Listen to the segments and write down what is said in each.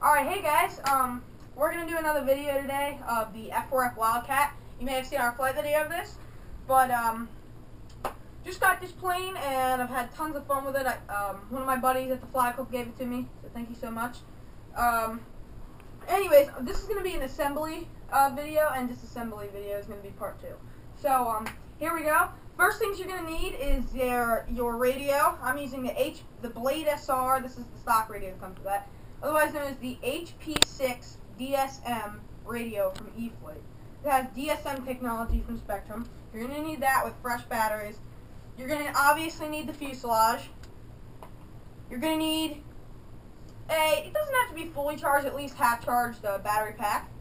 Alright, hey guys, we're going to do another video today of the F4F Wildcat. You may have seen our flight video of this, but just got this plane and I've had tons of fun with it. One of my buddies at the fly club gave it to me, so thank you so much. Anyways, this is going to be an assembly video, and disassembly video is going to be part 2. So, here we go. First things you're going to need is your radio. I'm using the Blade SR. This is the stock radio that comes with that. Otherwise known as the HP6 DSM radio from E-Flight. It has DSM technology from Spectrum. You're going to need that with fresh batteries. You're going to obviously need the fuselage. You're going to need it doesn't have to be fully charged, at least half charged battery pack.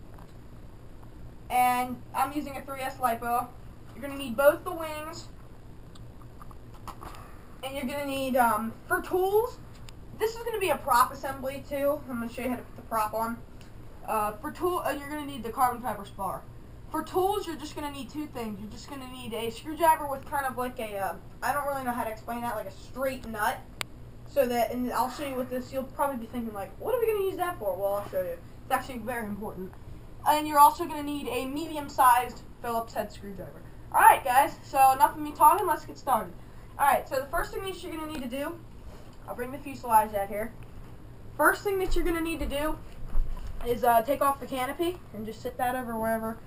And I'm using a 3S LiPo. You're going to need both the wings. And you're going to need, for tools, this is going to be a prop assembly too. I'm going to show you how to put the prop on. You're going to need the carbon fiber spar. For tools, you're just going to need two things. You're just going to need a screwdriver with kind of like a, I don't really know how to explain that, like a straight nut. So that, and I'll show you with this, you'll probably be thinking like, what are we going to use that for? Well, I'll show you. It's actually very important. And you're also going to need a medium-sized Phillips head screwdriver. Alright guys, so enough of me talking, let's get started. Alright, so the first thing that you're going to need to do, I'll bring the fuselage out here. First thing that you're going to need to do is take off the canopy and just sit that over wherever.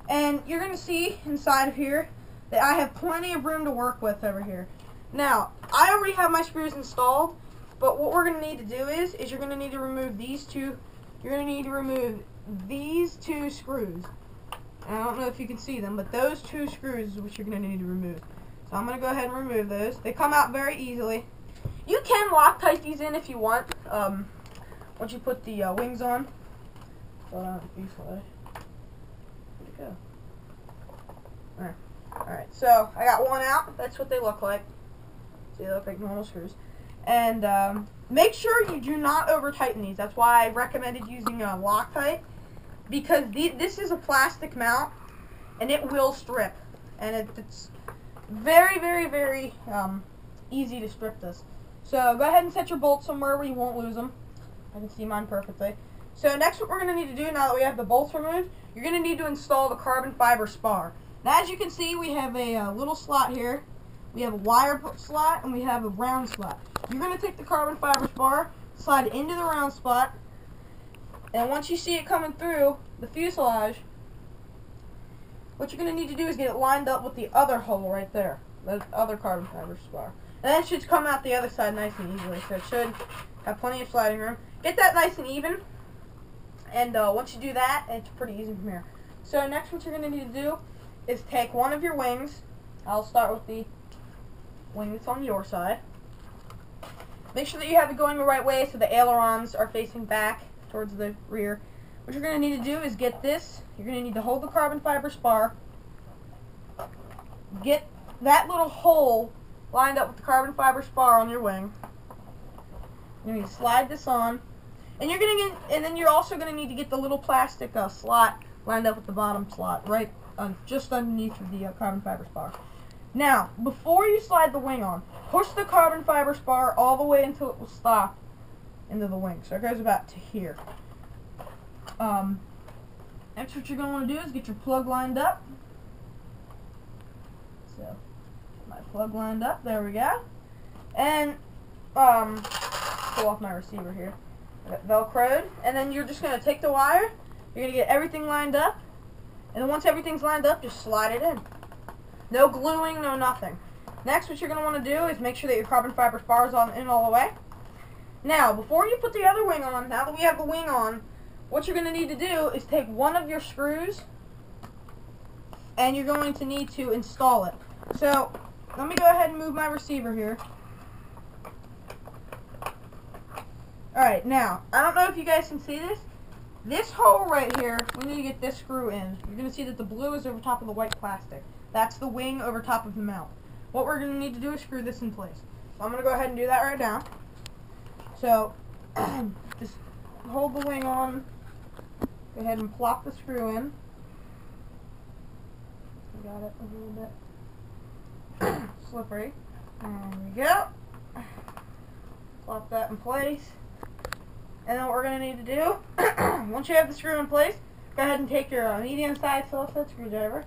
And you're going to see inside of here that I have plenty of room to work with over here. Now, I already have my screws installed, but what we're going to need to do is you're going to need to remove these two. You're going to need to remove these two screws. And I don't know if you can see them, but those two screws is what you're going to need to remove. So I'm going to go ahead and remove those. They come out very easily. You can Loctite these in if you want, once you put the wings on. Hold on, fuselage. Where'd it go? There. Alright, so I got one out. That's what they look like. See, they look like normal screws. And make sure you do not over tighten these. That's why I recommended using Loctite, because this is a plastic mount and it will strip, and it's very, very, very easy to strip this. So go ahead and set your bolts somewhere where you won't lose them. I can see mine perfectly. So next, what we're going to need to do, now that we have the bolts removed, you're going to need to install the carbon fiber spar. Now, as you can see, we have a little slot here. We have a wire slot and we have a round slot. You're going to take the carbon fiber spar, slide it into the round spot, and once you see it coming through the fuselage, what you're going to need to do is get it lined up with the other hole right there, the other carbon fiber spar. And that should come out the other side nice and easily, so it should have plenty of sliding room. Get that nice and even, and once you do that, it's pretty easy from here. So next, what you're going to need to do is take one of your wings. I'll start with the wing that's on your side. Make sure that you have it going the right way so the ailerons are facing back towards the rear. What you're going to need to do is get this. You're going to need to hold the carbon fiber spar. Get that little hole lined up with the carbon fiber spar on your wing. You're going to slide this on. And you're going to get, and then you're also going to need to get the little plastic slot lined up with the bottom slot, right just underneath the carbon fiber spar. Now, before you slide the wing on, push the carbon fiber spar all the way until it will stop into the wing. So it goes about to here. Next, what you're going to want to do is get your plug lined up. So, get my plug lined up. There we go. And pull off my receiver here. I got Velcroed. And then you're just going to take the wire. You're going to get everything lined up. And then once everything's lined up, just slide it in. No gluing, no nothing. Next, what you're going to want to do is make sure that your carbon fiber spar is in all the way. Now, before you put the other wing on, now that we have the wing on, what you're going to need to do is take one of your screws, and you're going to need to install it. So, let me go ahead and move my receiver here. Alright, now, I don't know if you guys can see this. This hole right here, we need to get this screw in. You're going to see that the blue is over top of the white plastic. That's the wing over top of the mount. What we're going to need to do is screw this in place. So I'm going to go ahead and do that right now. So, just hold the wing on. Go ahead and plop the screw in. Got it a little bit slippery. There we go. Plop that in place. And then what we're going to need to do, once you have the screw in place, go ahead and take your medium-sized Phillips head screwdriver.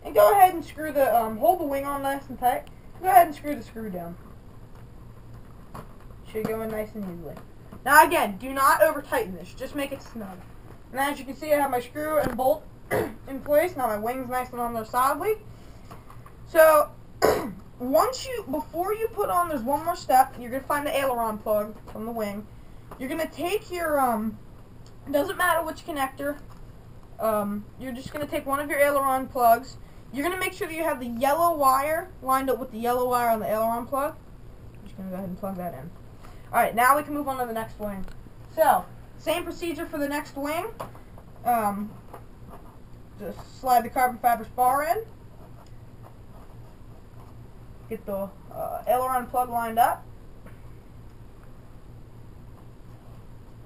And go ahead and screw the, hold the wing on nice and tight. Go ahead and screw the screw down. Should go in nice and easily. Now again, do not over tighten this, just make it snug. And as you can see, I have my screw and bolt in place. Now my wing's nice and on there solidly. So, before you put on, there's one more step. You're going to find the aileron plug from the wing. You're going to take your, it doesn't matter which connector, you're just going to take one of your aileron plugs. You're going to make sure that you have the yellow wire lined up with the yellow wire on the aileron plug. I'm just going to go ahead and plug that in. Alright, now we can move on to the next wing. So, same procedure for the next wing. Just slide the carbon fiber spar in. Get the aileron plug lined up.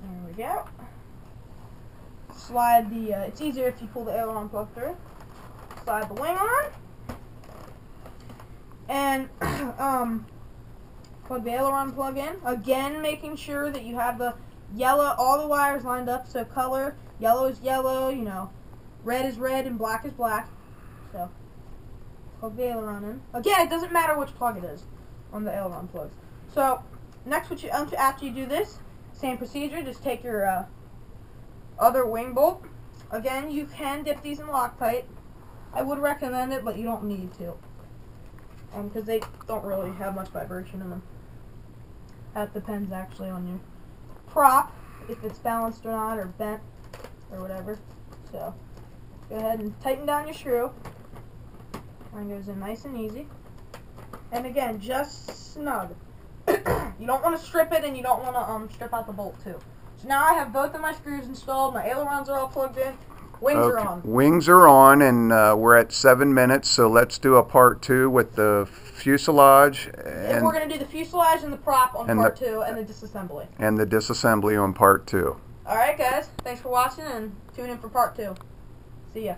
There we go. Slide the, it's easier if you pull the aileron plug through. Slide the wing on. And, plug the aileron plug in. Again, making sure that you have the yellow, all the wires lined up. So color, yellow is yellow, you know, red is red, and black is black. So, plug the aileron in. Again, it doesn't matter which plug it is on the aileron plugs. So, next, after you do this, same procedure, just take your other wing bolt. Again, you can dip these in Loctite. I would recommend it, but you don't need to. Because they don't really have much vibration in them. That depends actually on your prop, if it's balanced or not, or bent, or whatever. So, go ahead and tighten down your screw. Mine goes in nice and easy. And again, just snug. You don't want to strip it, and you don't want to strip out the bolt too. So now I have both of my screws installed, my ailerons are all plugged in, wings are on. Wings are on, and we're at 7 minutes, so let's do a part 2 with the fuselage. And we're going to do the fuselage and the prop on part 2, and the disassembly. And the disassembly on part 2. Alright guys, thanks for watching, and tune in for part 2. See ya.